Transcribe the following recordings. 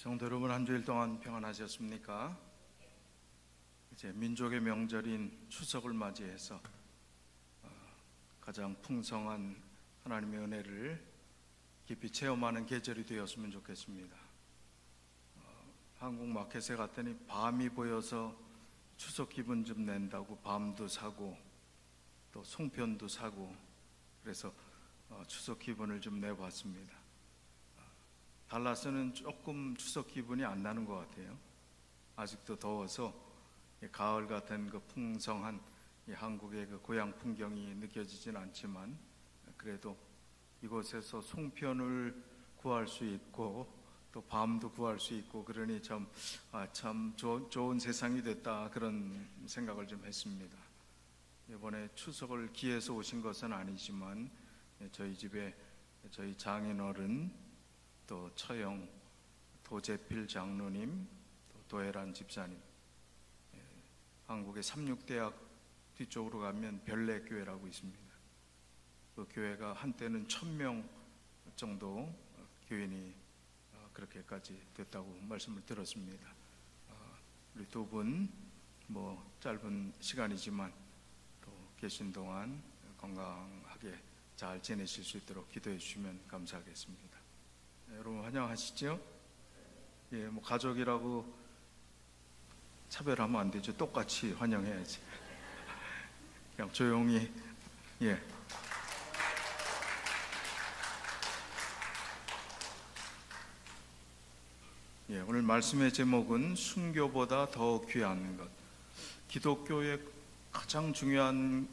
성도 여러분, 한 주일 동안 평안하셨습니까? 이제 민족의 명절인 추석을 맞이해서 가장 풍성한 하나님의 은혜를 깊이 체험하는 계절이 되었으면 좋겠습니다. 한국 마켓에 갔더니 밤이 보여서 추석 기분 좀 낸다고 밤도 사고 또 송편도 사고 그래서 추석 기분을 좀 내봤습니다. 달라스는 조금 추석 기분이 안 나는 것 같아요. 아직도 더워서 가을 같은 그 풍성한 한국의 그 고향 풍경이 느껴지진 않지만 그래도 이곳에서 송편을 구할 수 있고 또 밤도 구할 수 있고 그러니 참 좋은 세상이 됐다, 그런 생각을 좀 했습니다. 이번에 추석을 기해서 오신 것은 아니지만 저희 집에 저희 장인어른 또 처영 도재필 장로님, 또 도혜란 집사님, 한국의 삼육대학 뒤쪽으로 가면 별내교회라고 있습니다. 그 교회가 한때는 1000명 정도 교인이 그렇게까지 됐다고 말씀을 들었습니다. 우리 두 분 짧은 시간이지만 또 계신 동안 건강하게 잘 지내실 수 있도록 기도해 주시면 감사하겠습니다. 여러분 환영하시죠? 가족이라고 차별하면 안 되죠. 똑같이 환영해야지. 그냥 조용히. 오늘 말씀의 제목은 순교보다 더 귀한 것. 기독교의 가장 중요한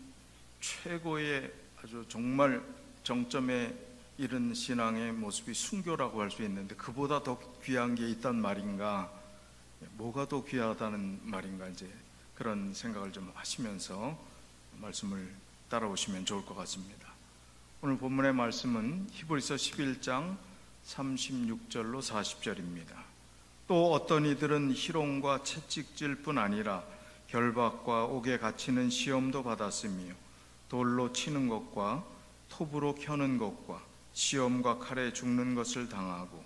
최고의 아주 정말 정점에 이런 신앙의 모습이 순교라고 할 수 있는데, 그보다 더 귀한 게 있단 말인가, 뭐가 더 귀하다는 말인가, 이제 그런 생각을 좀 하시면서 말씀을 따라오시면 좋을 것 같습니다. 오늘 본문의 말씀은 히브리서 11장 36절로 40절입니다. 또 어떤 이들은 희롱과 채찍질 뿐 아니라 결박과 옥에 갇히는 시험도 받았으며 돌로 치는 것과 톱으로 켜는 것과 시험과 칼에 죽는 것을 당하고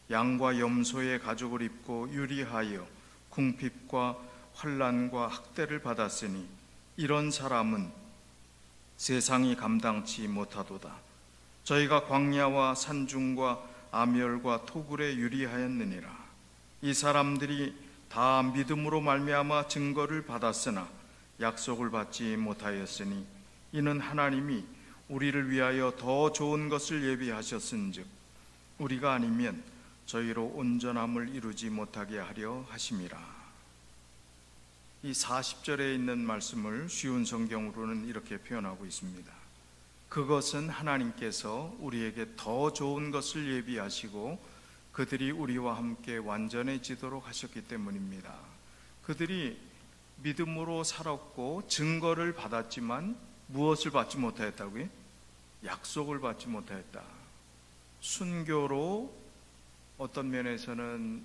양과 염소의 가죽을 입고 유리하여 궁핍과 환난과 학대를 받았으니 이런 사람은 세상이 감당치 못하도다. 저희가 광야와 산중과 아멸과 토굴에 유리하였느니라. 이 사람들이 다 믿음으로 말미암아 증거를 받았으나 약속을 받지 못하였으니 이는 하나님이 우리를 위하여 더 좋은 것을 예비하셨은즉 우리가 아니면 저희로 온전함을 이루지 못하게 하려 하심이라. 이 40절에 있는 말씀을 쉬운 성경으로는 이렇게 표현하고 있습니다. 그것은 하나님께서 우리에게 더 좋은 것을 예비하시고 그들이 우리와 함께 완전해지도록 하셨기 때문입니다. 그들이 믿음으로 살았고 증거를 받았지만 무엇을 받지 못하였다고요? 약속을 받지 못하였다. 순교로 어떤 면에서는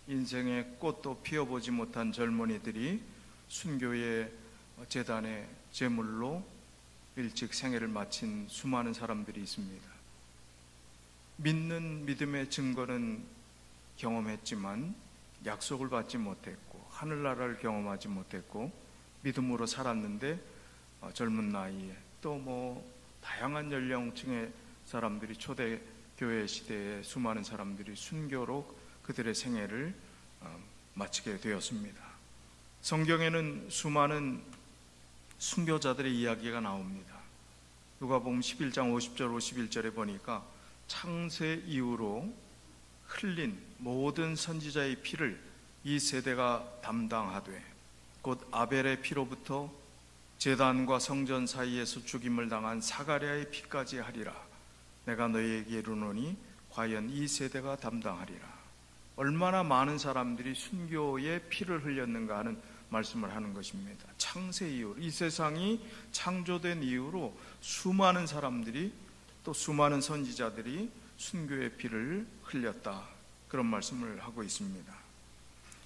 인생의 꽃도 피워보지 못한 젊은이들이 순교의 제단의 제물로 일찍 생애를 마친 수많은 사람들이 있습니다. 믿는 믿음의 증거는 경험했지만 약속을 받지 못했고 하늘나라를 경험하지 못했고 믿음으로 살았는데 젊은 나이에 또 다양한 연령층의 사람들이 초대교회 시대에 수많은 사람들이 순교로 그들의 생애를 마치게 되었습니다. 성경에는 수많은 순교자들의 이야기가 나옵니다. 누가복음 11장 50절 51절에 보니까 창세 이후로 흘린 모든 선지자의 피를 이 세대가 담당하되 곧 아벨의 피로부터 제단과 성전 사이에서 죽임을 당한 사가랴의 피까지 하리라. 내가 너희에게 이르노니 과연 이 세대가 담당하리라. 얼마나 많은 사람들이 순교의 피를 흘렸는가 하는 말씀을 하는 것입니다. 창세 이후로, 이 세상이 창조된 이후로 수많은 사람들이 또 수많은 선지자들이 순교의 피를 흘렸다, 그런 말씀을 하고 있습니다.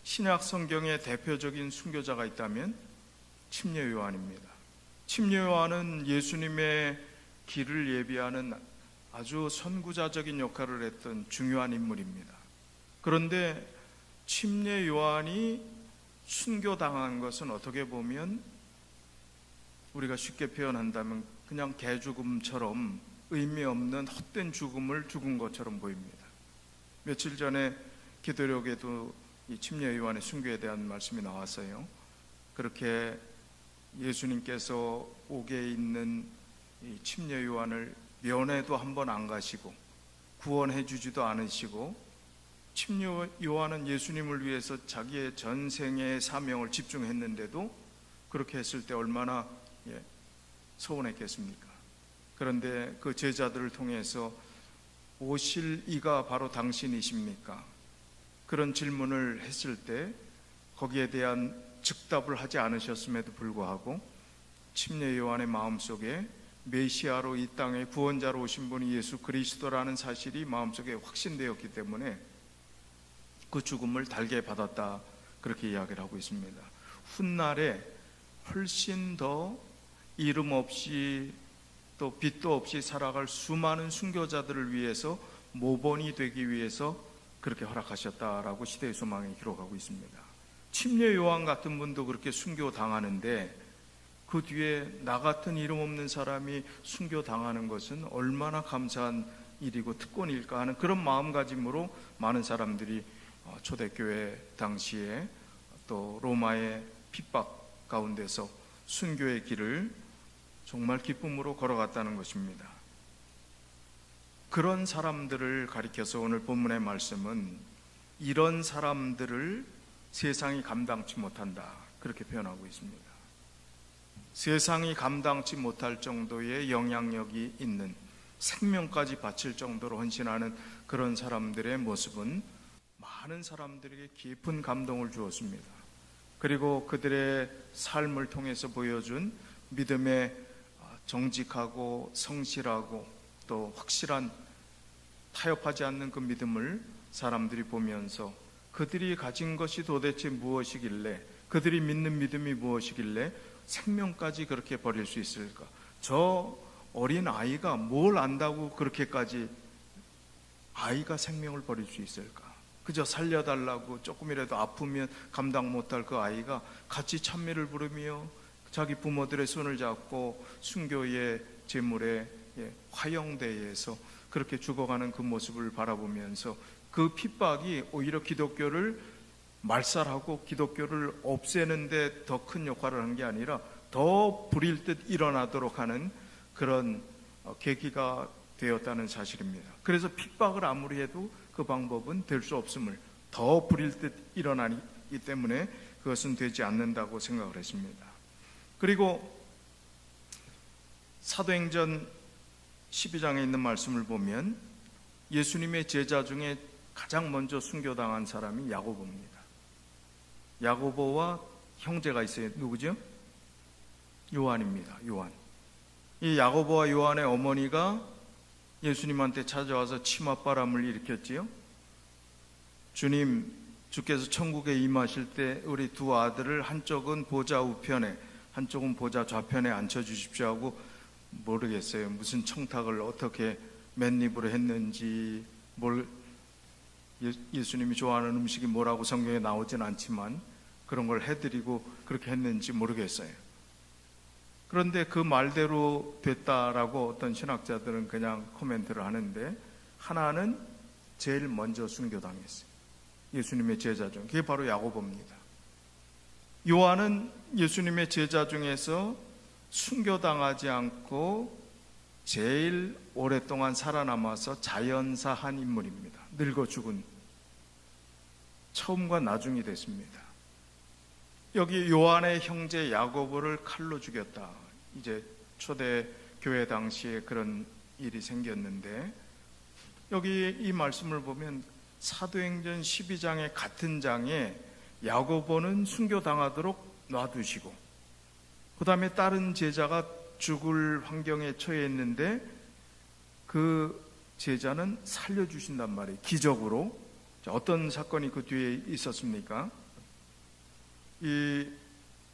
신약 성경의 대표적인 순교자가 있다면 침례 요한입니다. 침례 요한은 예수님의 길을 예비하는 아주 선구자적인 역할을 했던 중요한 인물입니다. 그런데 침례 요한이 순교당한 것은 어떻게 보면 우리가 쉽게 표현한다면 그냥 개죽음처럼 의미 없는 헛된 죽음을 죽은 것처럼 보입니다. 며칠 전에 기도력에도 이 침례 요한의 순교에 대한 말씀이 나왔어요. 그렇게 예수님께서 옥에 있는 이 침례 요한을 면회도 한번 안 가시고 구원해 주지도 않으시고, 침례 요한은 예수님을 위해서 자기의 전생의 사명을 집중했는데도 그렇게 했을 때 얼마나 서운했겠습니까? 그런데 그 제자들을 통해서 오실 이가 바로 당신이십니까? 그런 질문을 했을 때 거기에 대한 즉답을 하지 않으셨음에도 불구하고 침례 요한의 마음속에 메시아로 이 땅에 구원자로 오신 분이 예수 그리스도라는 사실이 마음속에 확신되었기 때문에 그 죽음을 달게 받았다, 그렇게 이야기를 하고 있습니다. 훗날에 훨씬 더 이름 없이 또 빛도 없이 살아갈 수많은 순교자들을 위해서 모본이 되기 위해서 그렇게 허락하셨다라고 시대의 소망에 기록하고 있습니다. 침례 요한 같은 분도 그렇게 순교당하는데 그 뒤에 나 같은 이름 없는 사람이 순교당하는 것은 얼마나 감사한 일이고 특권일까 하는 그런 마음가짐으로 많은 사람들이 초대교회 당시에 또 로마의 핍박 가운데서 순교의 길을 정말 기쁨으로 걸어갔다는 것입니다. 그런 사람들을 가리켜서 오늘 본문의 말씀은 이런 사람들을 세상이 감당치 못한다, 그렇게 표현하고 있습니다. 세상이 감당치 못할 정도의 영향력이 있는, 생명까지 바칠 정도로 헌신하는 그런 사람들의 모습은 많은 사람들에게 깊은 감동을 주었습니다. 그리고 그들의 삶을 통해서 보여준 믿음의 정직하고 성실하고 또 확실한, 타협하지 않는 그 믿음을 사람들이 보면서 그들이 가진 것이 도대체 무엇이길래, 그들이 믿는 믿음이 무엇이길래 생명까지 그렇게 버릴 수 있을까? 저 어린 아이가 뭘 안다고 그렇게까지 아이가 생명을 버릴 수 있을까? 그저 살려달라고 조금이라도 아프면 감당 못할 그 아이가 같이 찬미를 부르며 자기 부모들의 손을 잡고 순교의 제물의 화형대에서 그렇게 죽어가는 그 모습을 바라보면서 그 핍박이 오히려 기독교를 말살하고 기독교를 없애는 데 더 큰 역할을 한 게 아니라 더 불일 듯 일어나도록 하는 그런 계기가 되었다는 사실입니다. 그래서 핍박을 아무리 해도 그 방법은 될 수 없음을, 더 불일 듯 일어나기 때문에 그것은 되지 않는다고 생각을 했습니다. 그리고 사도행전 12장에 있는 말씀을 보면 예수님의 제자 중에 가장 먼저 순교당한 사람이 야고보입니다. 야고보와 형제가 있어요. 누구죠? 요한입니다. 요한. 이 야고보와 요한의 어머니가 예수님한테 찾아와서 치맛바람을 일으켰지요. 주님, 주께서 천국에 임하실 때 우리 두 아들을 한쪽은 보좌 우편에 한쪽은 보좌 좌편에 앉혀주십시오 하고, 모르겠어요. 무슨 청탁을 어떻게 맨입으로 했는지, 예수님이 좋아하는 음식이 뭐라고 성경에 나오진 않지만 그런 걸 해드리고 그렇게 했는지 모르겠어요. 그런데 그 말대로 됐다라고 어떤 신학자들은 그냥 코멘트를 하는데, 하나는 제일 먼저 순교당했어요. 예수님의 제자 중. 그게 바로 야고보입니다. 요한은 예수님의 제자 중에서 순교당하지 않고 제일 오랫동안 살아남아서 자연사한 인물입니다. 늙어 죽은, 처음과 나중이 됐습니다. 여기 요한의 형제 야고보를 칼로 죽였다. 이제 초대 교회 당시에 그런 일이 생겼는데, 여기 이 말씀을 보면 사도행전 12장의 같은 장에 야고보는 순교당하도록 놔두시고, 그 다음에 다른 제자가 죽을 환경에 처했는데 그 제자는 살려주신단 말이에요. 기적으로. 어떤 사건이 그 뒤에 있었습니까? 이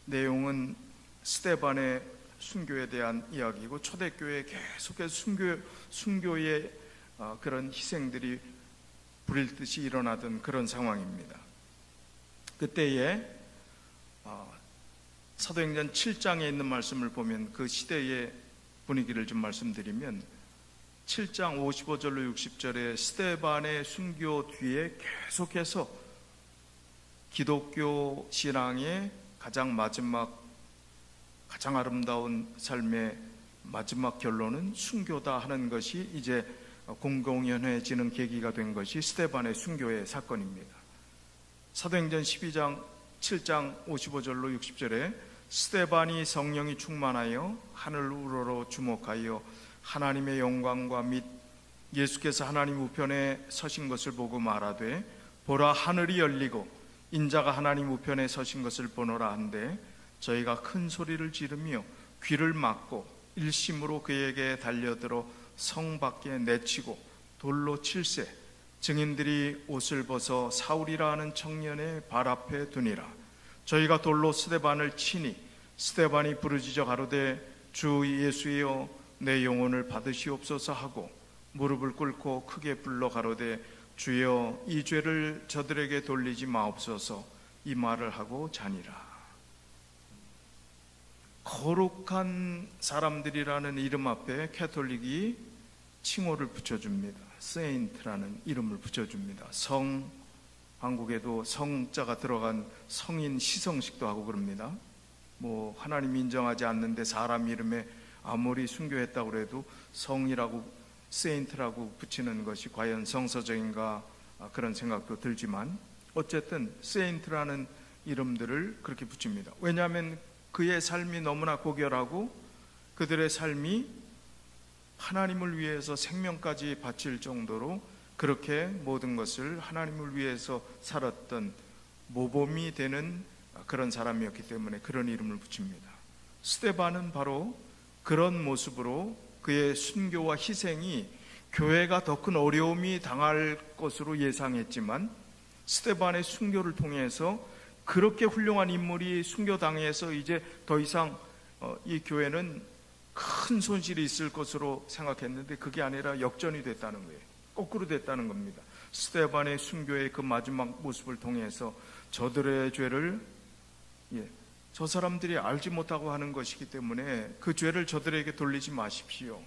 내용은 스데반의 순교에 대한 이야기고, 초대교회에 계속해서 순교의 그런 희생들이 불일 듯이 일어나던 그런 상황입니다. 그때에 사도행전 7장에 있는 말씀을 보면 그 시대의 분위기를 좀 말씀드리면 7장 55절로 60절에 스데반의 순교 뒤에 계속해서 기독교 신앙의 가장 마지막, 가장 아름다운 삶의 마지막 결론은 순교다 하는 것이 이제 공공연해지는 계기가 된 것이 스데반의 순교의 사건입니다. 사도행전 12장 7장 55절로 60절에 스데반이 성령이 충만하여 하늘 우러러 주목하여 하나님의 영광과 및 예수께서 하나님 우편에 서신 것을 보고 말하되 보라 하늘이 열리고 인자가 하나님 우편에 서신 것을 보노라 한데 저희가 큰 소리를 지르며 귀를 막고 일심으로 그에게 달려들어 성 밖에 내치고 돌로 칠세 증인들이 옷을 벗어 사울이라 하는 청년의 발 앞에 두니라. 저희가 돌로 스데반을 치니 스데반이 부르짖어 가로되 주 예수여 내 영혼을 받으시옵소서 하고 무릎을 꿇고 크게 불러 가로되 주여 이 죄를 저들에게 돌리지 마옵소서 이 말을 하고 자니라. 거룩한 사람들이라는 이름 앞에 캐톨릭이 칭호를 붙여줍니다. 세인트라는 이름을 붙여줍니다. 성, 한국에도 성자가 들어간 성인 시성식도 하고 그럽니다. 뭐 하나님 인정하지 않는데 사람 이름에 아무리 순교했다고 해도 성이라고 세인트라고 붙이는 것이 과연 성서적인가 그런 생각도 들지만 어쨌든 세인트라는 이름들을 그렇게 붙입니다. 왜냐하면 그의 삶이 너무나 고결하고 그들의 삶이 하나님을 위해서 생명까지 바칠 정도로 그렇게 모든 것을 하나님을 위해서 살았던 모범이 되는 그런 사람이었기 때문에 그런 이름을 붙입니다. 스데반은 바로 그런 모습으로 그의 순교와 희생이 교회가 더 큰 어려움이 당할 것으로 예상했지만 스데반의 순교를 통해서 그렇게 훌륭한 인물이 순교당해서 이제 더 이상 이 교회는 큰 손실이 있을 것으로 생각했는데 그게 아니라 역전이 됐다는 거예요. 거꾸로 됐다는 겁니다. 스데반의 순교의 그 마지막 모습을 통해서 저들의 죄를 저 사람들이 알지 못하고 하는 것이기 때문에 그 죄를 저들에게 돌리지 마십시오.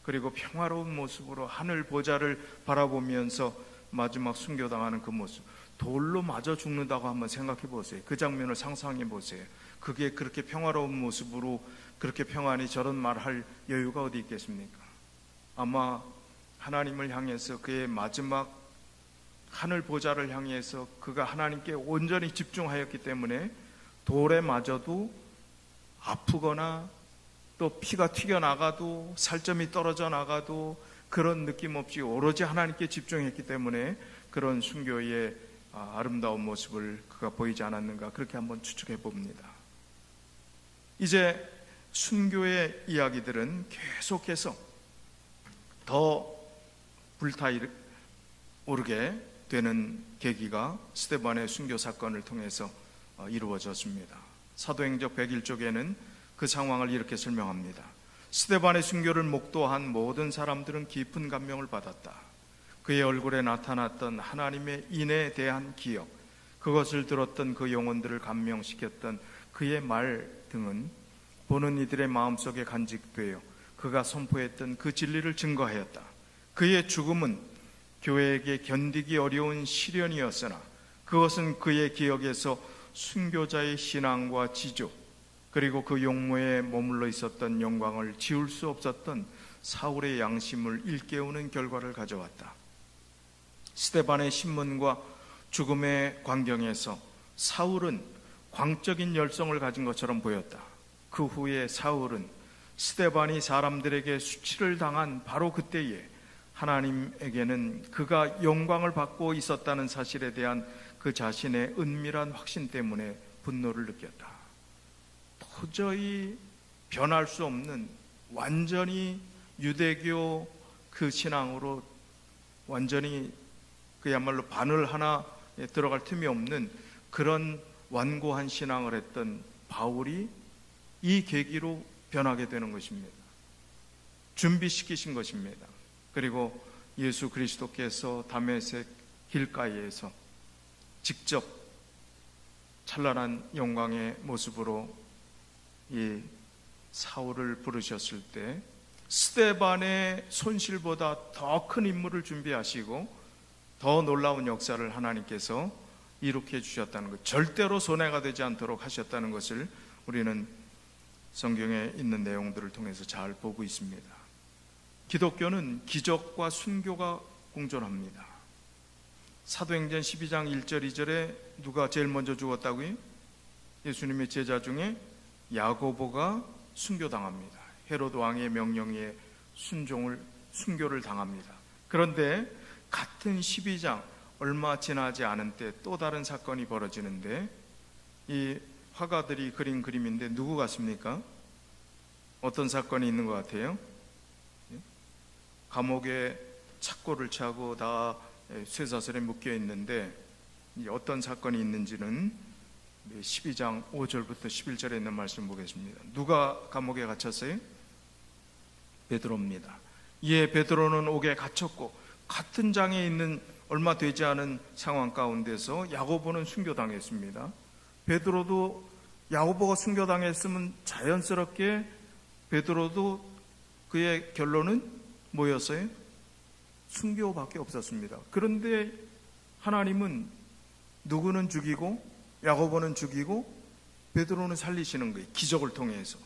그리고 평화로운 모습으로 하늘 보좌를 바라보면서 마지막 순교당하는 그 모습, 돌로 맞아 죽는다고 한번 생각해 보세요. 그 장면을 상상해 보세요. 그게 그렇게 평화로운 모습으로 그렇게 평안히 저런 말할 여유가 어디 있겠습니까? 아마 하나님을 향해서 그의 마지막 하늘 보좌를 향해서 그가 하나님께 온전히 집중하였기 때문에 돌에 맞아도 아프거나 또 피가 튀겨나가도 살점이 떨어져 나가도 그런 느낌 없이 오로지 하나님께 집중했기 때문에 그런 순교의 아름다운 모습을 그가 보이지 않았는가 그렇게 한번 추측해 봅니다. 이제 순교의 이야기들은 계속해서 더 불타오르게 되는 계기가 스데반의 순교 사건을 통해서 이루어졌습니다. 사도행적 101쪽에는 그 상황을 이렇게 설명합니다. 스데반의 순교를 목도한 모든 사람들은 깊은 감명을 받았다. 그의 얼굴에 나타났던 하나님의 인에 대한 기억, 그것을 들었던 그 영혼들을 감명시켰던 그의 말 등은 보는 이들의 마음속에 간직되어 그가 선포했던 그 진리를 증거하였다. 그의 죽음은 교회에게 견디기 어려운 시련이었으나 그것은 그의 기억에서 순교자의 신앙과 지조 그리고 그 용모에 머물러 있었던 영광을 지울 수 없었던 사울의 양심을 일깨우는 결과를 가져왔다. 스데반의 신문과 죽음의 광경에서 사울은 광적인 열성을 가진 것처럼 보였다. 그 후에 사울은 스데반이 사람들에게 수치를 당한 바로 그때에 하나님에게는 그가 영광을 받고 있었다는 사실에 대한 그 자신의 은밀한 확신 때문에 분노를 느꼈다. 도저히 변할 수 없는 완전히 유대교 그 신앙으로 완전히 그야말로 바늘 하나 들어갈 틈이 없는 그런 완고한 신앙을 했던 바울이 이 계기로 변하게 되는 것입니다. 준비시키신 것입니다. 그리고 예수 그리스도께서 다메섹 길가에서 직접 찬란한 영광의 모습으로 이 사울을 부르셨을 때 스데반의 손실보다 더 큰 임무를 준비하시고 더 놀라운 역사를 하나님께서 이룩해 주셨다는 것, 절대로 손해가 되지 않도록 하셨다는 것을 우리는 성경에 있는 내용들을 통해서 잘 보고 있습니다. 기독교는 기적과 순교가 공존합니다. 사도행전 12장 1절 2절에 누가 제일 먼저 죽었다고요? 예수님의 제자 중에 야고보가 순교당합니다. 헤로드 왕의 명령에 순교를 당합니다. 그런데 같은 12장 얼마 지나지 않은 때 또 다른 사건이 벌어지는데, 이 화가들이 그린 그림인데 누구 같습니까? 어떤 사건이 있는 것 같아요? 감옥에 착고를 차고 다 쇠사슬에 묶여 있는데 어떤 사건이 있는지는 12장 5절부터 11절에 있는 말씀 보겠습니다. 누가 감옥에 갇혔어요? 베드로입니다. 이에 베드로는 옥에 갇혔고 같은 장에 있는 얼마 되지 않은 상황 가운데서 야고보는 순교당했습니다. 베드로도 야고보가 순교당했으면 자연스럽게 베드로도 그의 결론은 뭐였어요? 순교밖에 없었습니다. 그런데 하나님은 누구는 죽이고 야고보는 죽이고 베드로는 살리시는 거예요. 기적을 통해서.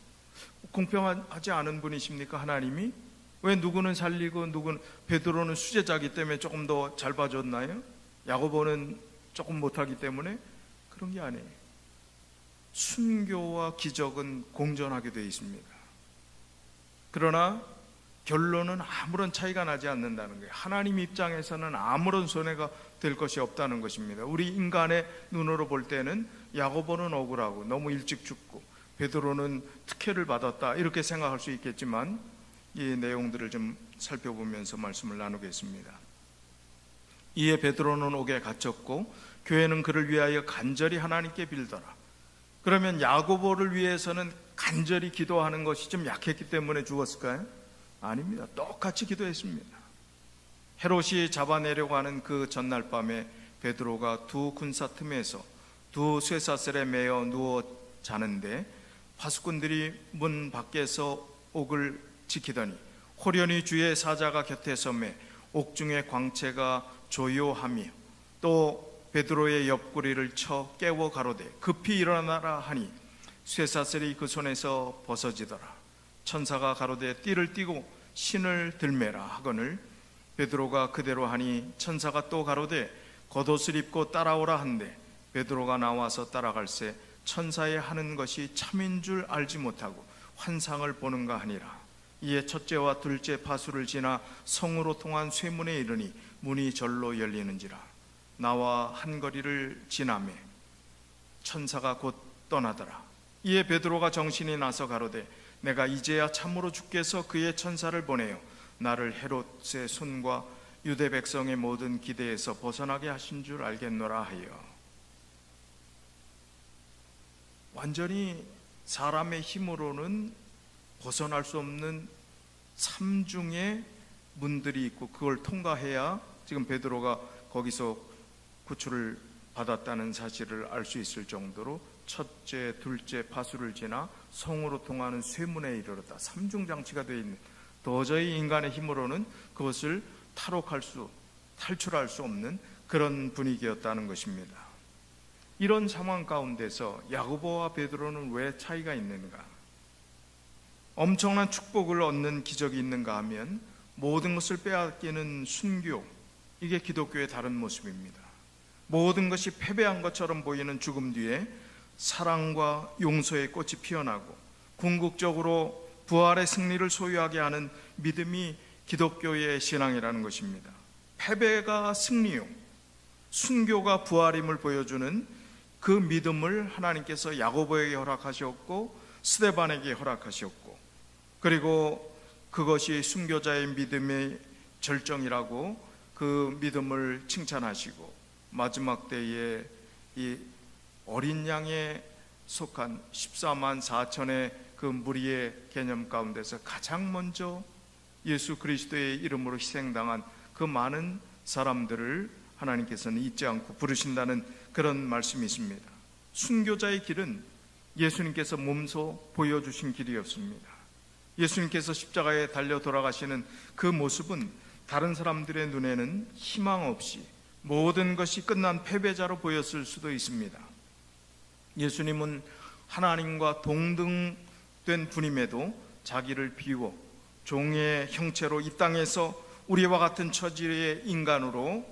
공평하지 않은 분이십니까? 하나님이 왜 누구는 살리고 누구는, 베드로는 수제자기 때문에 조금 더 잘 봐줬나요? 야고보는 조금 못하기 때문에? 그런 게 아니에요. 순교와 기적은 공존하게 되어 있습니다. 그러나 결론은 아무런 차이가 나지 않는다는 거예요. 하나님 입장에서는 아무런 손해가 될 것이 없다는 것입니다. 우리 인간의 눈으로 볼 때는 야고보는 억울하고 너무 일찍 죽고 베드로는 특혜를 받았다 이렇게 생각할 수 있겠지만, 이 내용들을 좀 살펴보면서 말씀을 나누겠습니다. 이에 베드로는 옥에 갇혔고 교회는 그를 위하여 간절히 하나님께 빌더라. 그러면 야고보를 위해서는 간절히 기도하는 것이 좀 약했기 때문에 죽었을까요? 아닙니다. 똑같이 기도했습니다. 헤롯이 잡아내려고 하는 그 전날 밤에 베드로가 두 군사 틈에서 두 쇠사슬에 매어 누워 자는데 파수꾼들이 문 밖에서 옥을 지키더니 호련히 주의 사자가 곁에 서매 옥중의 광채가 조요하며 또 베드로의 옆구리를 쳐 깨워 가로되 급히 일어나라 하니 쇠사슬이 그 손에서 벗어지더라. 천사가 가로되 띠를 띠고 신을 들매라 하거늘 베드로가 그대로 하니 천사가 또 가로되 겉옷을 입고 따라오라 한데 베드로가 나와서 따라갈새 천사의 하는 것이 참인 줄 알지 못하고 환상을 보는가 하니라. 이에 첫째와 둘째 파수를 지나 성으로 통한 쇠문에 이르니 문이 절로 열리는지라. 나와 한 거리를 지나매 천사가 곧 떠나더라. 이에 베드로가 정신이 나서 가로되 내가 이제야 참으로 주께서 그의 천사를 보내어 나를 헤롯의 손과 유대 백성의 모든 기대에서 벗어나게 하신 줄 알겠노라 하여. 완전히 사람의 힘으로는 벗어날 수 없는 삼중의 문들이 있고 그걸 통과해야 지금 베드로가 거기서 구출을 받았다는 사실을 알 수 있을 정도로 첫째, 둘째 파수를 지나 성으로 통하는 쇠문에 이르렀다. 삼중장치가 되어 있는, 도저히 인간의 힘으로는 그것을 탈출할 수 없는 그런 분위기였다는 것입니다. 이런 상황 가운데서 야고보와 베드로는 왜 차이가 있는가? 엄청난 축복을 얻는 기적이 있는가 하면 모든 것을 빼앗기는 순교, 이게 기독교의 다른 모습입니다. 모든 것이 패배한 것처럼 보이는 죽음 뒤에 사랑과 용서의 꽃이 피어나고 궁극적으로 부활의 승리를 소유하게 하는 믿음이 기독교의 신앙이라는 것입니다. 패배가 승리요, 순교가 부활임을 보여주는 그 믿음을 하나님께서 야고보에게 허락하셨고 스데반에게 허락하셨고, 그리고 그것이 순교자의 믿음의 절정이라고 그 믿음을 칭찬하시고, 마지막 때에 이 어린 양에 속한 14만 4천의 그 무리의 개념 가운데서 가장 먼저 예수 그리스도의 이름으로 희생당한 그 그 많은 사람들을 하나님께서는 잊지 않고 부르신다는 그런 말씀이 있습니다. 순교자의 길은 예수님께서 몸소 보여주신 길이었습니다. 예수님께서 십자가에 달려 돌아가시는 그 모습은 다른 사람들의 눈에는 희망 없이 모든 것이 끝난 패배자로 보였을 수도 있습니다. 예수님은 하나님과 동등된 분임에도 자기를 비워 종의 형체로 이 땅에서 우리와 같은 처지의 인간으로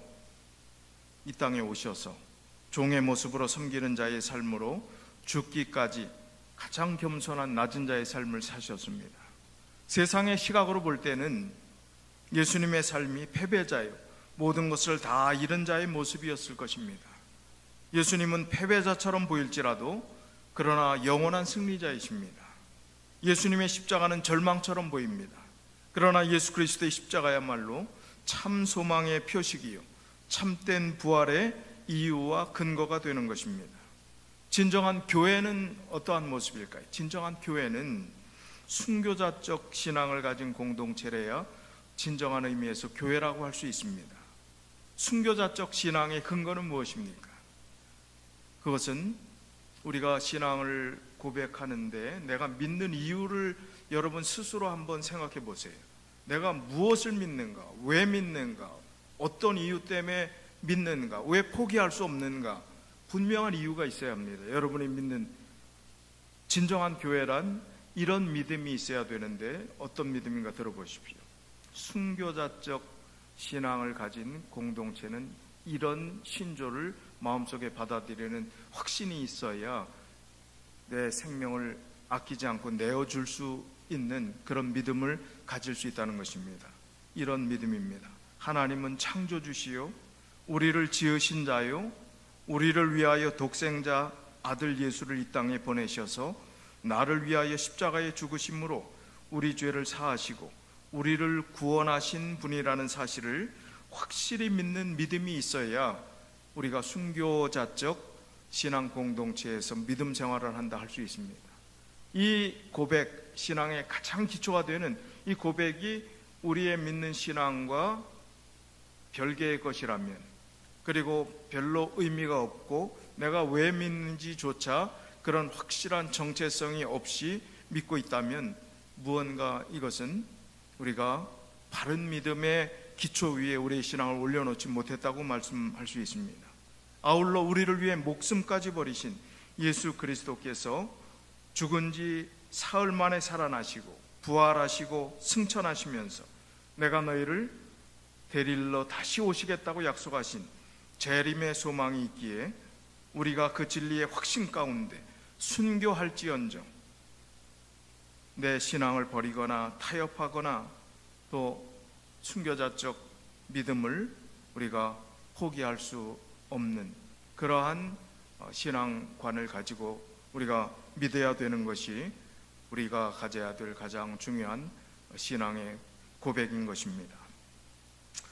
이 땅에 오셔서 종의 모습으로 섬기는 자의 삶으로 죽기까지 가장 겸손한 낮은 자의 삶을 사셨습니다. 세상의 시각으로 볼 때는 예수님의 삶이 패배자요, 모든 것을 다 잃은 자의 모습이었을 것입니다. 예수님은 패배자처럼 보일지라도 그러나 영원한 승리자이십니다. 예수님의 십자가는 절망처럼 보입니다. 그러나 예수 그리스도의 십자가야말로 참 소망의 표식이요, 참된 부활의 이유와 근거가 되는 것입니다. 진정한 교회는 어떠한 모습일까요? 진정한 교회는 순교자적 신앙을 가진 공동체래야 진정한 의미에서 교회라고 할 수 있습니다. 순교자적 신앙의 근거는 무엇입니까? 그것은 우리가 신앙을 고백하는데 내가 믿는 이유를 여러분 스스로 한번 생각해 보세요. 내가 무엇을 믿는가? 왜 믿는가? 어떤 이유 때문에 믿는가? 왜 포기할 수 없는가? 분명한 이유가 있어야 합니다. 여러분이 믿는 진정한 교회란 이런 믿음이 있어야 되는데 어떤 믿음인가 들어보십시오. 순교자적 신앙을 가진 공동체는 이런 신조를 마음속에 받아들이는 확신이 있어야 내 생명을 아끼지 않고 내어줄 수 있는 그런 믿음을 가질 수 있다는 것입니다. 이런 믿음입니다. 하나님은 창조주시요 우리를 지으신 자요 우리를 위하여 독생자 아들 예수를 이 땅에 보내셔서 나를 위하여 십자가에 죽으심으로 우리 죄를 사하시고 우리를 구원하신 분이라는 사실을 확실히 믿는 믿음이 있어야 우리가 순교자적 신앙 공동체에서 믿음 생활을 한다 할 수 있습니다. 이 고백, 신앙의 가장 기초가 되는 이 고백이 우리의 믿는 신앙과 별개의 것이라면, 그리고 별로 의미가 없고 내가 왜 믿는지조차 그런 확실한 정체성이 없이 믿고 있다면 무언가 이것은 우리가 바른 믿음의 기초 위에 우리의 신앙을 올려놓지 못했다고 말씀할 수 있습니다. 아울러 우리를 위해 목숨까지 버리신 예수 그리스도께서 죽은 지 사흘 만에 살아나시고 부활하시고 승천하시면서 내가 너희를 데리러 다시 오시겠다고 약속하신 재림의 소망이 있기에 우리가 그 진리의 확신 가운데 순교할지언정 내 신앙을 버리거나 타협하거나 또 순교자적 믿음을 우리가 포기할 수 없는 그러한 신앙관을 가지고 우리가 믿어야 되는 것이 우리가 가져야 될 가장 중요한 신앙의 고백인 것입니다.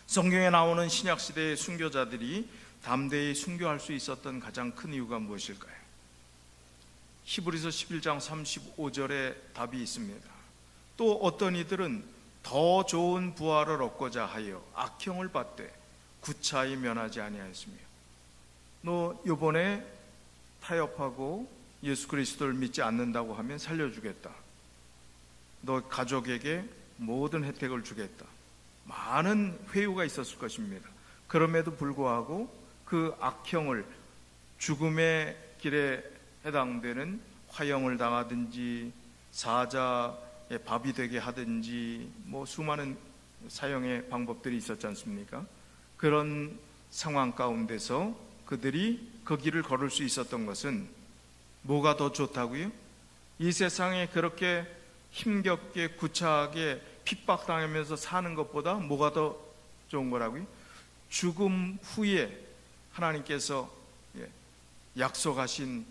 성경에 나오는 신약시대의 순교자들이 담대히 순교할 수 있었던 가장 큰 이유가 무엇일까요? 히브리서 11장 35절에 답이 있습니다. 또 어떤 이들은 더 좋은 부활을 얻고자 하여 악형을 받되 구차히 면하지 아니하였으며, 너 이번에 타협하고 예수 그리스도를 믿지 않는다고 하면 살려주겠다, 너 가족에게 모든 혜택을 주겠다, 많은 회유가 있었을 것입니다. 그럼에도 불구하고 그 악형을 죽음의 길에 해당되는 화형을 당하든지 사자의 밥이 되게 하든지 수많은 사형의 방법들이 있었지 않습니까? 그런 상황 가운데서 그들이 그 길을 걸을 수 있었던 것은 뭐가 더 좋다고요? 이 세상에 그렇게 힘겹게 구차하게 핍박당하면서 사는 것보다 뭐가 더 좋은 거라고요? 죽음 후에 하나님께서 약속하신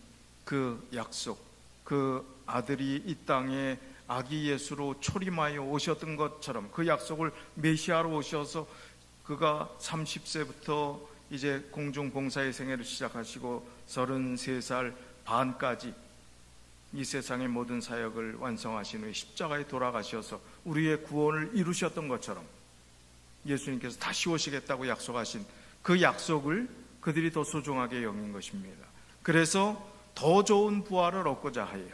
그 약속, 그 아들이 이 땅에 아기 예수로 초림하여 오셨던 것처럼 그 약속을 메시아로 오셔서 그가 30세부터 이제 공중봉사의 생애를 시작하시고 33살 반까지 이 세상의 모든 사역을 완성하신 후에 십자가에 돌아가셔서 우리의 구원을 이루셨던 것처럼 예수님께서 다시 오시겠다고 약속하신 그 약속을 그들이 더 소중하게 여긴 것입니다. 그래서 더 좋은 부활을 얻고자 하여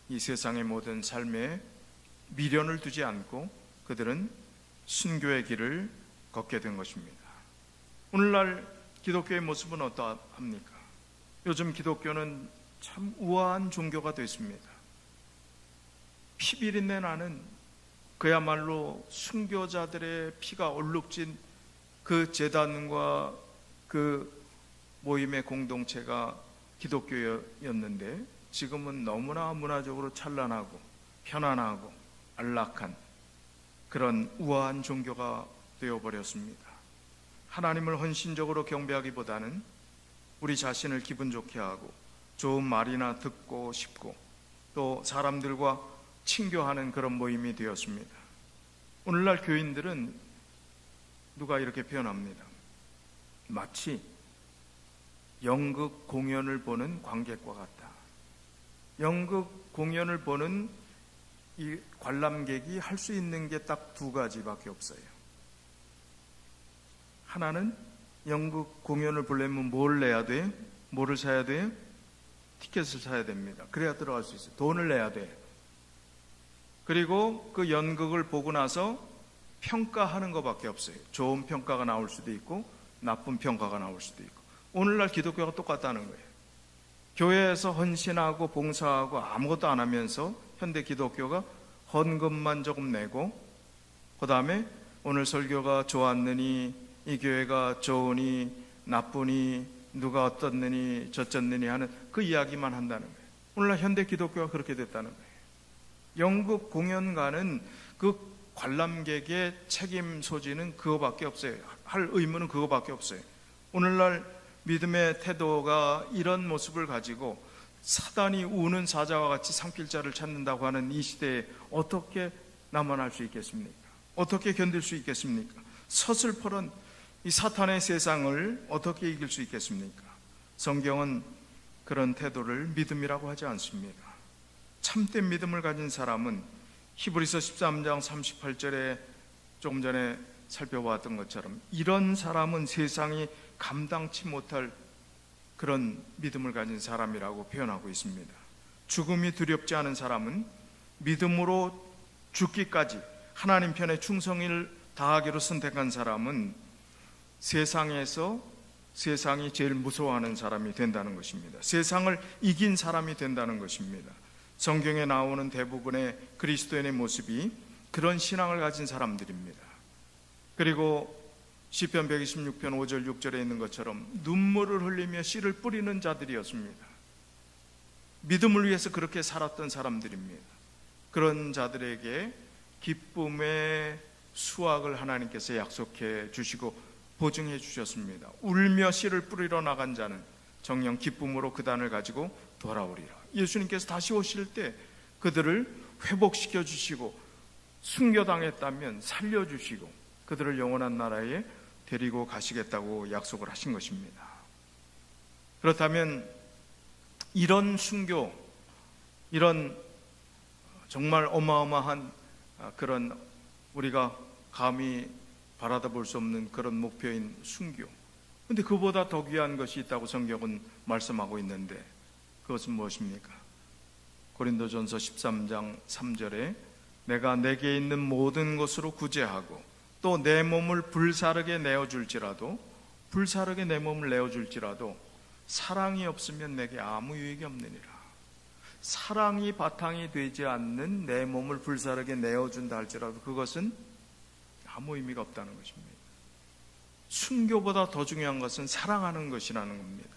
이 세상의 모든 삶에 미련을 두지 않고 그들은 순교의 길을 걷게 된 것입니다. 오늘날 기독교의 모습은 어떠합니까? 요즘 기독교는 참 우아한 종교가 됐습니다. 피비린내 나는 그야말로 순교자들의 피가 얼룩진 그 제단과 그 모임의 공동체가 기독교였는데 지금은 너무나 문화적으로 찬란하고 편안하고 안락한 그런 우아한 종교가 되어버렸습니다. 하나님을 헌신적으로 경배하기보다는 우리 자신을 기분 좋게 하고 좋은 말이나 듣고 싶고 또 사람들과 친교하는 그런 모임이 되었습니다. 오늘날 교인들은 누가 이렇게 표현합니다. 마치 연극 공연을 보는 관객과 같다. 연극 공연을 보는 이 관람객이 할 수 있는 게 딱 두 가지밖에 없어요. 하나는 연극 공연을 보려면 뭘 내야 돼요? 뭐를 사야 돼요? 티켓을 사야 됩니다. 그래야 들어갈 수 있어요. 돈을 내야 돼요. 그리고 그 연극을 보고 나서 평가하는 것밖에 없어요. 좋은 평가가 나올 수도 있고 나쁜 평가가 나올 수도 있고. 오늘날 기독교가 똑같다는 거예요. 교회에서 헌신하고 봉사하고 아무것도 안 하면서 현대 기독교가 헌금만 조금 내고 그 다음에 오늘 설교가 좋았느니 이 교회가 좋으니 나쁘니 누가 어떻느니 저쩌느니 하는 그 이야기만 한다는 거예요. 오늘날 현대 기독교가 그렇게 됐다는 거예요. 연극 공연가는 그 관람객의 책임 소지는 그거밖에 없어요. 할 의무는 그거밖에 없어요. 오늘날 믿음의 태도가 이런 모습을 가지고 사단이 우는 사자와 같이 상필자를 찾는다고 하는 이 시대에 어떻게 남아날 수 있겠습니까? 어떻게 견딜 수 있겠습니까? 서슬퍼런 이 사탄의 세상을 어떻게 이길 수 있겠습니까? 성경은 그런 태도를 믿음이라고 하지 않습니다. 참된 믿음을 가진 사람은 히브리서 13장 38절에 조금 전에 살펴보았던 것처럼 이런 사람은 세상이 감당치 못할 그런 믿음을 가진 사람이라고 표현하고 있습니다. 죽음이 두렵지 않은 사람은 믿음으로 죽기까지 하나님 편에 충성을 다하기로 선택한 사람은 세상에서 세상이 제일 무서워하는 사람이 된다는 것입니다. 세상을 이긴 사람이 된다는 것입니다. 성경에 나오는 대부분의 그리스도인의 모습이 그런 신앙을 가진 사람들입니다. 그리고 시편 126편 5절 6절에 있는 것처럼 눈물을 흘리며 씨를 뿌리는 자들이었습니다. 믿음을 위해서 그렇게 살았던 사람들입니다. 그런 자들에게 기쁨의 수확을 하나님께서 약속해 주시고 보증해 주셨습니다. 울며 씨를 뿌리러 나간 자는 정녕 기쁨으로 그 단을 가지고 돌아오리라. 예수님께서 다시 오실 때 그들을 회복시켜 주시고 순교당했다면 살려주시고 그들을 영원한 나라에 데리고 가시겠다고 약속을 하신 것입니다. 그렇다면 이런 순교, 이런 정말 어마어마한 그런 우리가 감히 바라다 볼 수 없는 그런 목표인 순교, 그런데 그보다 더 귀한 것이 있다고 성경은 말씀하고 있는데 그것은 무엇입니까? 고린도전서 13장 3절에 내가 내게 있는 모든 것으로 구제하고 또 내 몸을 불사르게 내어줄지라도 사랑이 없으면 내게 아무 유익이 없느니라. 사랑이 바탕이 되지 않는 내 몸을 불사르게 내어준다 할지라도 그것은 아무 의미가 없다는 것입니다. 순교보다 더 중요한 것은 사랑하는 것이라는 겁니다.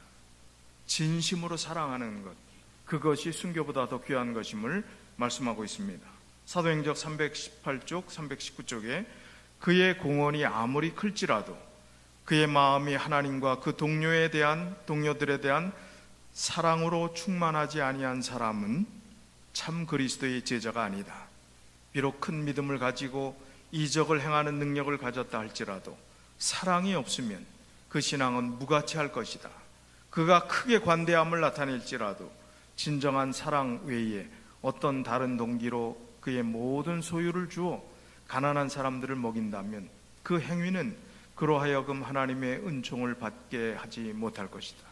진심으로 사랑하는 것, 그것이 순교보다 더 귀한 것임을 말씀하고 있습니다. 사도행적 318쪽 319쪽에 그의 공헌이 아무리 클지라도 그의 마음이 하나님과 그 동료들에 대한 사랑으로 충만하지 아니한 사람은 참 그리스도의 제자가 아니다. 비록 큰 믿음을 가지고 이적을 행하는 능력을 가졌다 할지라도 사랑이 없으면 그 신앙은 무가치할 것이다. 그가 크게 관대함을 나타낼지라도 진정한 사랑 외에 어떤 다른 동기로 그의 모든 소유를 주어 가난한 사람들을 먹인다면 그 행위는 그로하여금 하나님의 은총을 받게 하지 못할 것이다.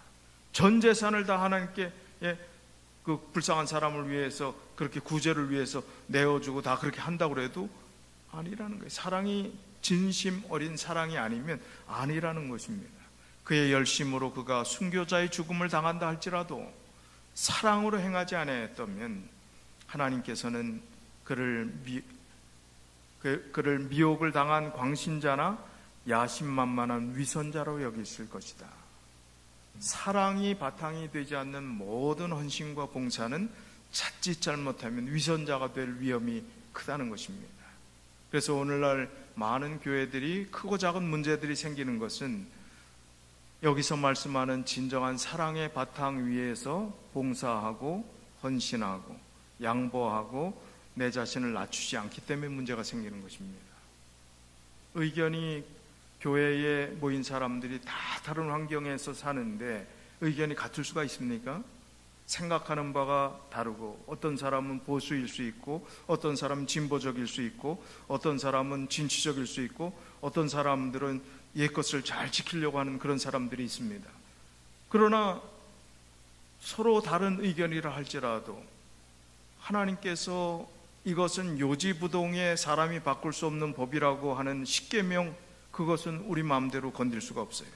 전 재산을 다 하나님께 그 불쌍한 사람을 위해서, 그렇게 구제를 위해서 내어주고 다 그렇게 한다고 해도 아니라는 거예요. 사랑이 진심 어린 사랑이 아니면 아니라는 것입니다. 그의 열심으로 그가 순교자의 죽음을 당한다 할지라도 사랑으로 행하지 아니했다면 하나님께서는 그를 미혹을 당한 광신자나 야심만만한 위선자로 여기실 것이다. 사랑이 바탕이 되지 않는 모든 헌신과 봉사는 자칫 잘못하면 위선자가 될 위험이 크다는 것입니다. 그래서 오늘날 많은 교회들이 크고 작은 문제들이 생기는 것은 여기서 말씀하는 진정한 사랑의 바탕 위에서 봉사하고 헌신하고 양보하고 내 자신을 낮추지 않기 때문에 문제가 생기는 것입니다. 의견이, 교회에 모인 사람들이 다 다른 환경에서 사는데 의견이 같을 수가 있습니까? 생각하는 바가 다르고, 어떤 사람은 보수일 수 있고, 어떤 사람은 진보적일 수 있고, 어떤 사람은 진취적일 수 있고, 어떤 사람들은 옛것을 잘 지키려고 하는 그런 사람들이 있습니다. 그러나 서로 다른 의견이라 할지라도 하나님께서 이것은 요지부동의 사람이 바꿀 수 없는 법이라고 하는 십계명, 그것은 우리 마음대로 건들 수가 없어요.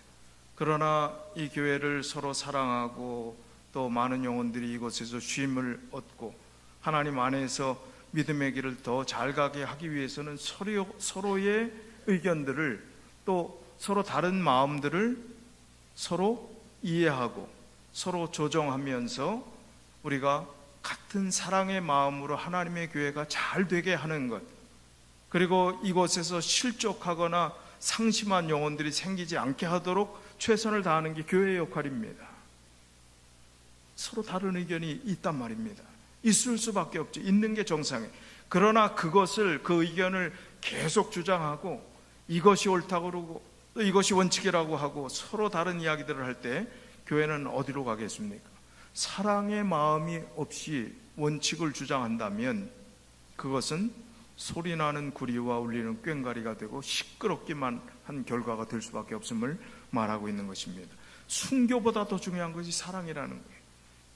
그러나 이 교회를 서로 사랑하고 또 많은 영혼들이 이곳에서 쉼을 얻고 하나님 안에서 믿음의 길을 더 잘 가게 하기 위해서는 서로의 의견들을, 또 서로 다른 마음들을 서로 이해하고 서로 조정하면서 우리가 같은 사랑의 마음으로 하나님의 교회가 잘 되게 하는 것, 그리고 이곳에서 실족하거나 상심한 영혼들이 생기지 않게 하도록 최선을 다하는 게 교회의 역할입니다. 서로 다른 의견이 있단 말입니다. 있을 수밖에 없죠. 있는 게 정상이에요. 그러나 그것을, 그 의견을 계속 주장하고 이것이 옳다고 그러고 또 이것이 원칙이라고 하고 서로 다른 이야기들을 할 때 교회는 어디로 가겠습니까? 사랑의 마음이 없이 원칙을 주장한다면 그것은 소리나는 구리와 울리는 꽹과리가 되고 시끄럽기만 한 결과가 될 수밖에 없음을 말하고 있는 것입니다. 순교보다 더 중요한 것이 사랑이라는 거예요.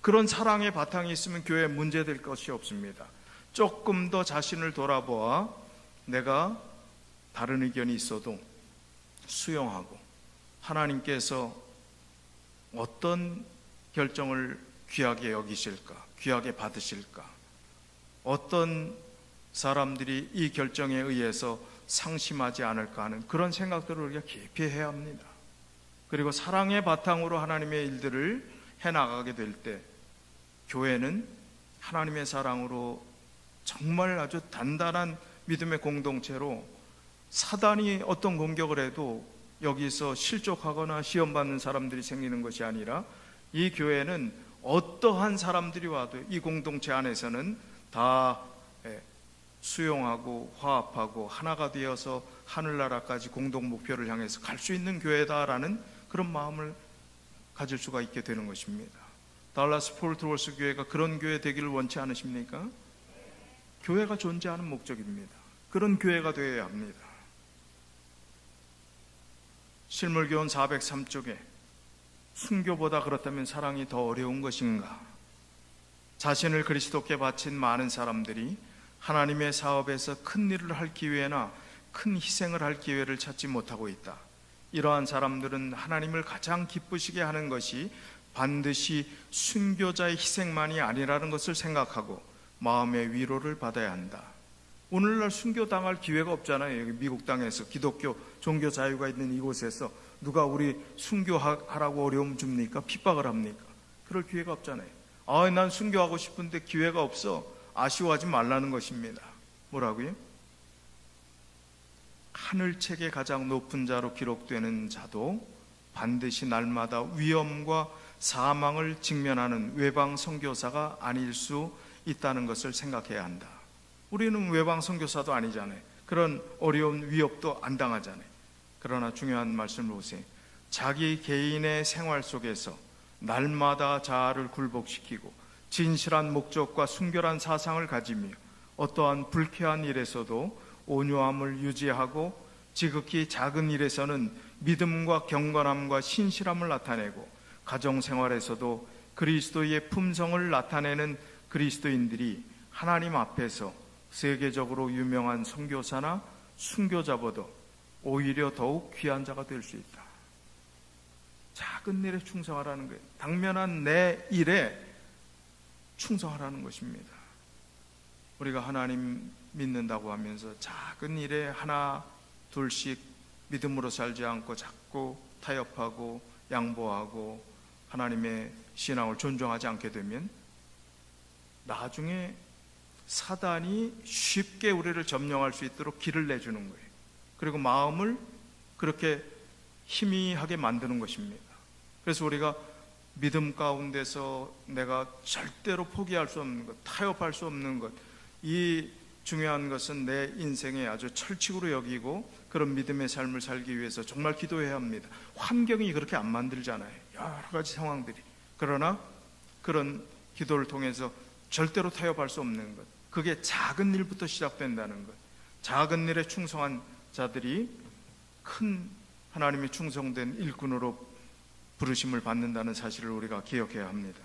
그런 사랑의 바탕이 있으면 교회에 문제될 것이 없습니다. 조금 더 자신을 돌아보아 내가 다른 의견이 있어도 수용하고 하나님께서 어떤 결정을 귀하게 여기실까, 귀하게 받으실까, 어떤 사람들이 이 결정에 의해서 상심하지 않을까 하는 그런 생각들을 우리가 깊이 해야 합니다. 그리고 사랑의 바탕으로 하나님의 일들을 해나가게 될 때 교회는 하나님의 사랑으로 정말 아주 단단한 믿음의 공동체로 사단이 어떤 공격을 해도 여기서 실족하거나 시험받는 사람들이 생기는 것이 아니라 이 교회는 어떠한 사람들이 와도 이 공동체 안에서는 다 수용하고 화합하고 하나가 되어서 하늘나라까지 공동 목표를 향해서 갈 수 있는 교회다라는 그런 마음을 가질 수가 있게 되는 것입니다. 달라스 포르트 월스 교회가 그런 교회 되기를 원치 않으십니까? 교회가 존재하는 목적입니다. 그런 교회가 되어야 합니다. 실물교훈 403쪽에 순교보다 그렇다면 사랑이 더 어려운 것인가? 자신을 그리스도께 바친 많은 사람들이 하나님의 사업에서 큰 일을 할 기회나 큰 희생을 할 기회를 찾지 못하고 있다. 이러한 사람들은 하나님을 가장 기쁘시게 하는 것이 반드시 순교자의 희생만이 아니라는 것을 생각하고 마음의 위로를 받아야 한다. 오늘날 순교당할 기회가 없잖아요. 여기 미국 땅에서 기독교 종교 자유가 있는 이곳에서 누가 우리 순교하라고 어려움 줍니까? 핍박을 합니까? 그럴 기회가 없잖아요. 난 순교하고 싶은데 기회가 없어. 아쉬워하지 말라는 것입니다. 뭐라고요? 하늘책의 가장 높은 자로 기록되는 자도 반드시 날마다 위험과 사망을 직면하는 외방 선교사가 아닐 수 있다는 것을 생각해야 한다. 우리는 외방 선교사도 아니잖아요. 그런 어려운 위협도 안 당하잖아요. 그러나 중요한 말씀을 보세요. 자기 개인의 생활 속에서 날마다 자아를 굴복시키고 진실한 목적과 순결한 사상을 가지며 어떠한 불쾌한 일에서도 온유함을 유지하고 지극히 작은 일에서는 믿음과 경건함과 신실함을 나타내고, 가정생활에서도 그리스도의 품성을 나타내는 그리스도인들이 하나님 앞에서 세계적으로 유명한 선교사나 순교자보다 오히려 더욱 귀한 자가 될 수 있다. 작은 일에 충성하라는 거예요. 당면한 내 일에 충성하라는 것입니다. 우리가 하나님 믿는다고 하면서 작은 일에 하나 둘씩 믿음으로 살지 않고 자꾸 타협하고 양보하고 하나님의 신앙을 존중하지 않게 되면 나중에 사단이 쉽게 우리를 점령할 수 있도록 길을 내주는 거예요. 그리고 마음을 그렇게 희미하게 만드는 것입니다. 그래서 우리가 믿음 가운데서 내가 절대로 포기할 수 없는 것, 타협할 수 없는 것, 이 중요한 것은 내 인생에 아주 철칙으로 여기고 그런 믿음의 삶을 살기 위해서 정말 기도해야 합니다. 환경이 그렇게 안 만들잖아요. 여러 가지 상황들이. 그러나 그런 기도를 통해서 절대로 타협할 수 없는 것, 그게 작은 일부터 시작된다는 것. 작은 일에 충성한 자들이 큰 하나님의 충성된 일꾼으로 부르심을 받는다는 사실을 우리가 기억해야 합니다.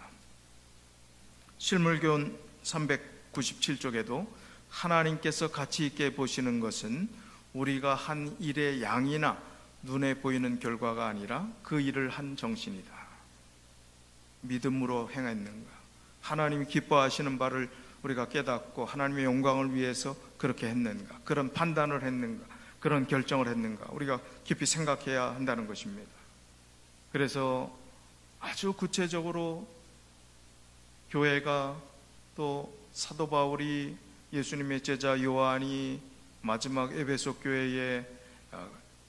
실물교훈 397쪽에도 하나님께서 가치 있게 보시는 것은 우리가 한 일의 양이나 눈에 보이는 결과가 아니라 그 일을 한 정신이다. 믿음으로 행했는가, 하나님이 기뻐하시는 바를 우리가 깨닫고 하나님의 영광을 위해서 그렇게 했는가, 그런 판단을 했는가, 그런 결정을 했는가, 우리가 깊이 생각해야 한다는 것입니다. 그래서 아주 구체적으로 교회가, 또 사도 바울이, 예수님의 제자 요한이 마지막 에베소 교회의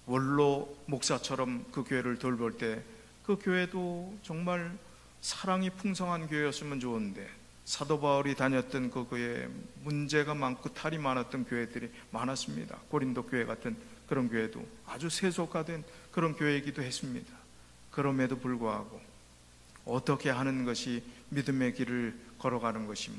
원로 목사처럼 그 교회를 돌볼 때 그 교회도 정말 사랑이 풍성한 교회였으면 좋은데, 사도 바울이 다녔던 그 교회에 문제가 많고 탈이 많았던 교회들이 많았습니다. 고린도 교회 같은 그런 교회도 아주 세속화된 그런 교회이기도 했습니다. 그럼에도 불구하고 어떻게 하는 것이 믿음의 길을 걸어가는 것임을,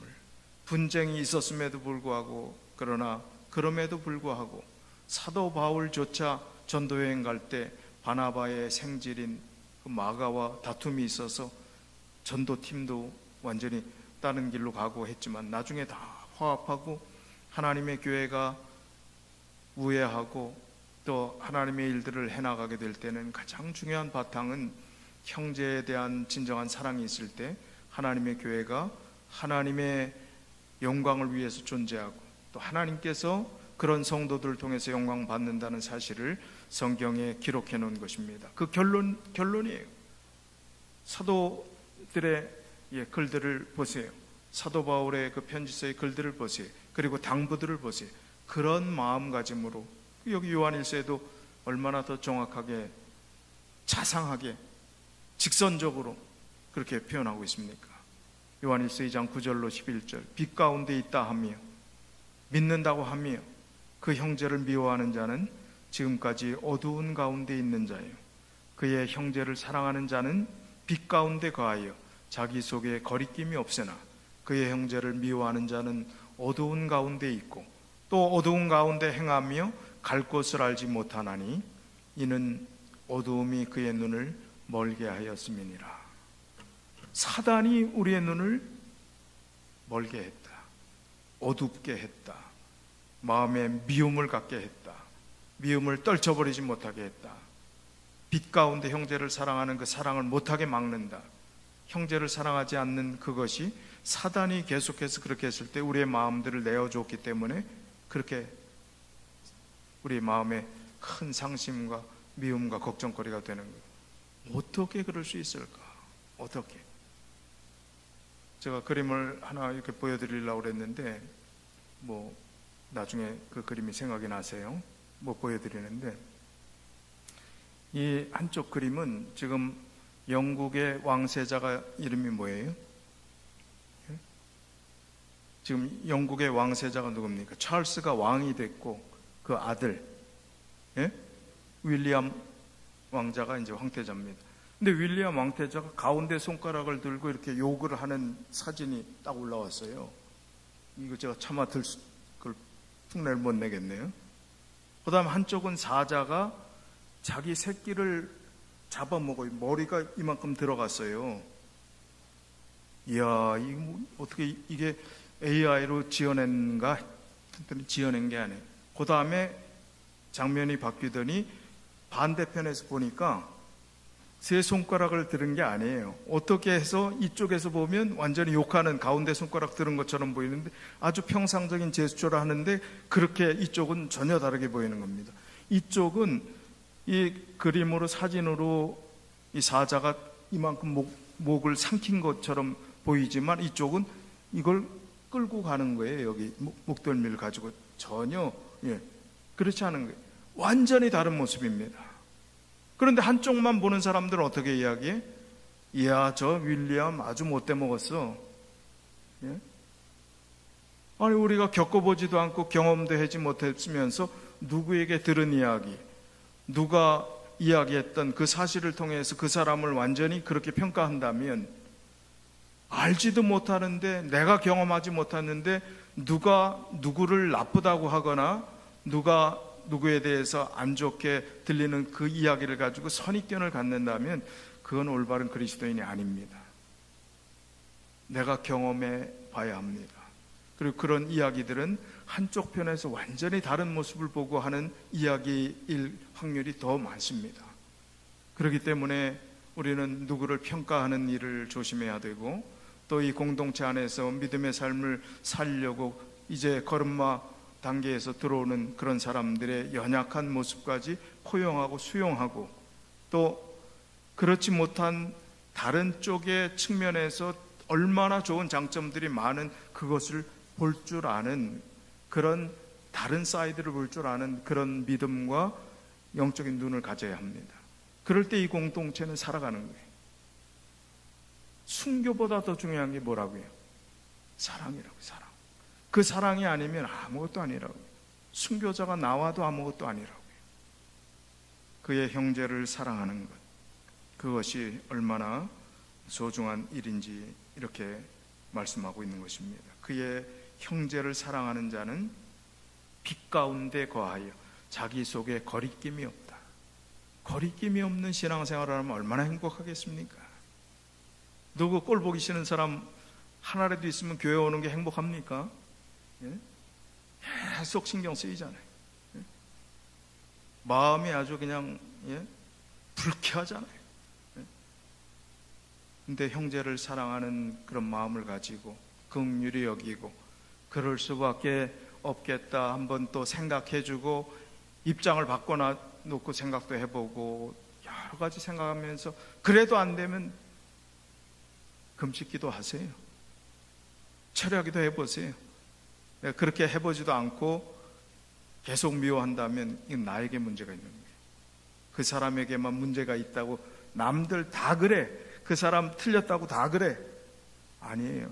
분쟁이 있었음에도 불구하고, 그러나 그럼에도 불구하고 사도 바울조차 전도여행 갈 때 바나바의 생질인 그 마가와 다툼이 있어서 전도팀도 완전히 다른 길로 가고 했지만 나중에 다 화합하고 하나님의 교회가 우애하고 또 하나님의 일들을 해나가게 될 때는 가장 중요한 바탕은 형제에 대한 진정한 사랑이 있을 때 하나님의 교회가 하나님의 영광을 위해서 존재하고 또 하나님께서 그런 성도들을 통해서 영광 받는다는 사실을 성경에 기록해 놓은 것입니다. 그 결론이에요. 사도들의 글들을 보세요. 사도 바울의 그 편지서의 글들을 보세요. 그리고 당부들을 보세요. 그런 마음가짐으로, 여기 요한일서에도 얼마나 더 정확하게, 자상하게, 직선적으로 그렇게 표현하고 있습니까? 요한일서 2장 9절로 11절, 빛 가운데 있다 하며 믿는다고 하며 그 형제를 미워하는 자는 지금까지 어두운 가운데 있는 자예요. 그의 형제를 사랑하는 자는 빛 가운데 거하여 자기 속에 거리낌이 없으나 그의 형제를 미워하는 자는 어두운 가운데 있고 또 어두운 가운데 행하며 갈 곳을 알지 못하나니 이는 어두움이 그의 눈을 멀게 하였음이니라. 사단이 우리의 눈을 멀게 했다. 어둡게 했다. 마음에 미움을 갖게 했다. 미움을 떨쳐버리지 못하게 했다. 빛 가운데 형제를 사랑하는 그 사랑을 못하게 막는다. 형제를 사랑하지 않는 그것이 사단이 계속해서 그렇게 했을 때 우리의 마음들을 내어줬기 때문에 그렇게 우리 마음에 큰 상심과 미움과 걱정거리가 되는 거예요. 어떻게 그럴 수 있을까? 어떻게? 제가 그림을 하나 이렇게 보여드리려고 그랬는데 나중에 그 그림이 생각이 나세요. 보여드리는데, 이 한쪽 그림은 지금 영국의 왕세자가 이름이 뭐예요? 지금 영국의 왕세자가 누굽니까? 찰스가 왕이 됐고 그 아들 윌리엄 왕자가 이제 황태자입니다. 근데 윌리엄 왕태자가 가운데 손가락을 들고 이렇게 욕을 하는 사진이 딱 올라왔어요. 이거 제가 차마 그걸 흉내를 못 내겠네요. 그 다음 한쪽은 사자가 자기 새끼를 잡아먹어요. 머리가 이만큼 들어갔어요. 이야, 어떻게 이게 AI로 지어낸가? 했더니 지어낸 게 아니에요. 그 다음에 장면이 바뀌더니 반대편에서 보니까 세 손가락을 들은 게 아니에요. 어떻게 해서 이쪽에서 보면 완전히 욕하는 가운데 손가락 들은 것처럼 보이는데 아주 평상적인 제스처를 하는데 그렇게 이쪽은 전혀 다르게 보이는 겁니다. 이쪽은 이 그림으로 사진으로 이 사자가 이만큼 목을 삼킨 것처럼 보이지만 이쪽은 이걸 끌고 가는 거예요. 여기 목덜미를 가지고 전혀 그렇지 않은 거예요. 완전히 다른 모습입니다. 그런데 한쪽만 보는 사람들은 어떻게 이야기해? 이야, 저 윌리엄 아주 못돼 먹었어. 예? 아니, 우리가 겪어보지도 않고 경험도 하지 못했으면서 누구에게 들은 이야기, 누가 이야기했던 그 사실을 통해서 그 사람을 완전히 그렇게 평가한다면 알지도 못하는데, 내가 경험하지 못하는데 누가 누구를 나쁘다고 하거나 누가 누구에 대해서 안 좋게 들리는 그 이야기를 가지고 선입견을 갖는다면 그건 올바른 그리스도인이 아닙니다. 내가 경험해 봐야 합니다. 그리고 그런 이야기들은 한쪽 편에서 완전히 다른 모습을 보고 하는 이야기일 확률이 더 많습니다. 그렇기 때문에 우리는 누구를 평가하는 일을 조심해야 되고, 또 이 공동체 안에서 믿음의 삶을 살려고 이제 걸음마 단계에서 들어오는 그런 사람들의 연약한 모습까지 포용하고 수용하고, 또 그렇지 못한 다른 쪽의 측면에서 얼마나 좋은 장점들이 많은 그것을 볼 줄 아는, 그런 다른 사이드를 볼 줄 아는 그런 믿음과 영적인 눈을 가져야 합니다. 그럴 때 이 공동체는 살아가는 거예요. 순교보다 더 중요한 게 뭐라고요? 사랑이라고요. 사랑. 그 사랑이 아니면 아무것도 아니라고요. 순교자가 나와도 아무것도 아니라고요. 그의 형제를 사랑하는 것, 그것이 얼마나 소중한 일인지 이렇게 말씀하고 있는 것입니다. 그의 형제를 사랑하는 자는 빛 가운데 거하여 자기 속에 거리낌이 없다. 거리낌이 없는 신앙생활을 하면 얼마나 행복하겠습니까? 누구 꼴 보기 싫은 사람 하나라도 있으면 교회 오는 게 행복합니까? 예? 계속 신경 쓰이잖아요. 예? 마음이 아주 그냥 불쾌하잖아요. 예? 근데 형제를 사랑하는 그런 마음을 가지고 긍휼히 여기고 그럴 수밖에 없겠다 한번 또 생각해주고 입장을 바꿔놓고 생각도 해보고 여러 가지 생각하면서 그래도 안 되면 금식 기도하세요. 철야기도 해보세요. 그렇게 해보지도 않고 계속 미워한다면 이건 나에게 문제가 있는 거예요. 그 사람에게만 문제가 있다고 남들 다 그래, 그 사람 틀렸다고 다 그래, 아니에요.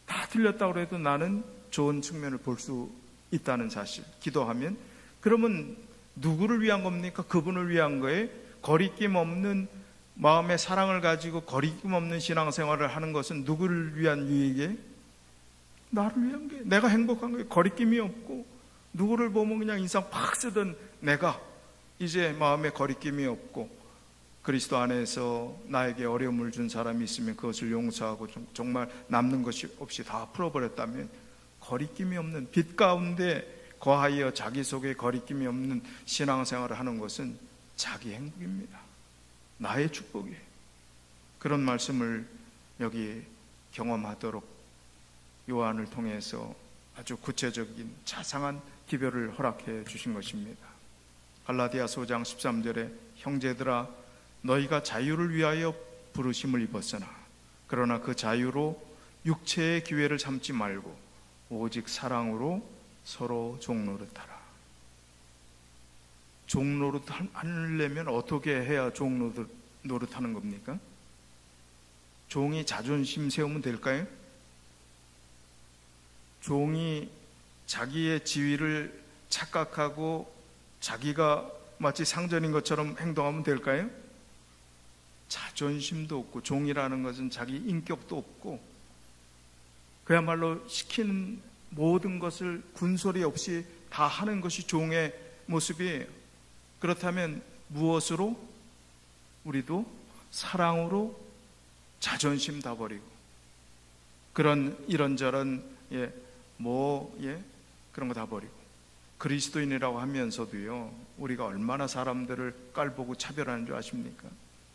다 틀렸다고 해도 나는 좋은 측면을 볼 수 있다는 사실. 기도하면 그러면 누구를 위한 겁니까? 그분을 위한 거예요. 거리낌 없는 마음의 사랑을 가지고 거리낌 없는 신앙생활을 하는 것은 누구를 위한 유익이에요? 나를 위한 게, 내가 행복한 거예요. 거리낌이 없고 누구를 보면 그냥 인상 팍 쓰던 내가 이제 마음에 거리낌이 없고 그리스도 안에서 나에게 어려움을 준 사람이 있으면 그것을 용서하고 정말 남는 것이 없이 다 풀어버렸다면 거리낌이 없는 빛 가운데 거하여 자기 속에 거리낌이 없는 신앙생활을 하는 것은 자기 행복입니다. 나의 축복이에요. 그런 말씀을 여기 경험하도록 요한을 통해서 아주 구체적인 자상한 기별을 허락해 주신 것입니다. 갈라디아서 5장 13절에 형제들아 너희가 자유를 위하여 부르심을 입었으나 그러나 그 자유로 육체의 기회를 삼지 말고 오직 사랑으로 서로 종노릇하라. 종노릇 하려면 어떻게 해야 종노릇하는 겁니까? 종이 자존심 세우면 될까요? 종이 자기의 지위를 착각하고 자기가 마치 상전인 것처럼 행동하면 될까요? 자존심도 없고 종이라는 것은 자기 인격도 없고 그야말로 시키는 모든 것을 군소리 없이 다 하는 것이 종의 모습이에요. 그렇다면 무엇으로? 우리도 사랑으로 자존심 다 버리고 그런 이런저런 그런 거 다 버리고 그리스도인이라고 하면서도요, 우리가 얼마나 사람들을 깔보고 차별하는 줄 아십니까?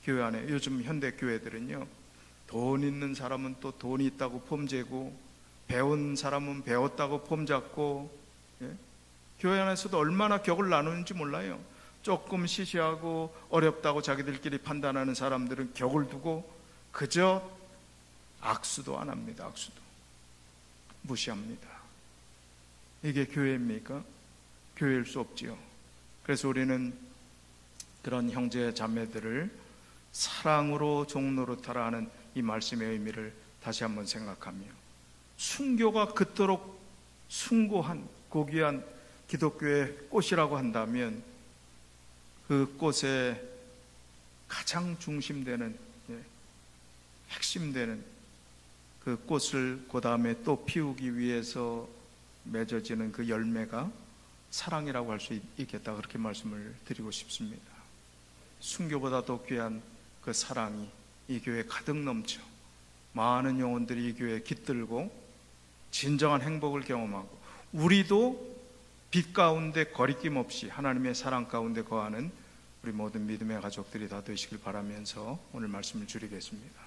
교회 안에 요즘 현대 교회들은요, 돈 있는 사람은 또 돈이 있다고 폼재고 배운 사람은 배웠다고 폼잡고, 교회 안에서도 얼마나 격을 나누는지 몰라요. 조금 시시하고 어렵다고 자기들끼리 판단하는 사람들은 격을 두고 그저 악수도 안 합니다. 악수도 무시합니다. 이게 교회입니까? 교회일 수 없지요. 그래서 우리는 그런 형제 자매들을 사랑으로 종노릇하라 하는 이 말씀의 의미를 다시 한번 생각하며, 순교가 그토록 숭고한 고귀한 기독교의 꽃이라고 한다면 그 꽃의 가장 중심되는, 핵심되는 그 꽃을 그 다음에 또 피우기 위해서 맺어지는 그 열매가 사랑이라고 할 수 있겠다, 그렇게 말씀을 드리고 싶습니다. 순교보다 더 귀한 그 사랑이 이 교회에 가득 넘쳐 많은 영혼들이 이 교회에 깃들고 진정한 행복을 경험하고, 우리도 빛 가운데 거리낌 없이 하나님의 사랑 가운데 거하는 우리 모든 믿음의 가족들이 다 되시길 바라면서 오늘 말씀을 줄이겠습니다.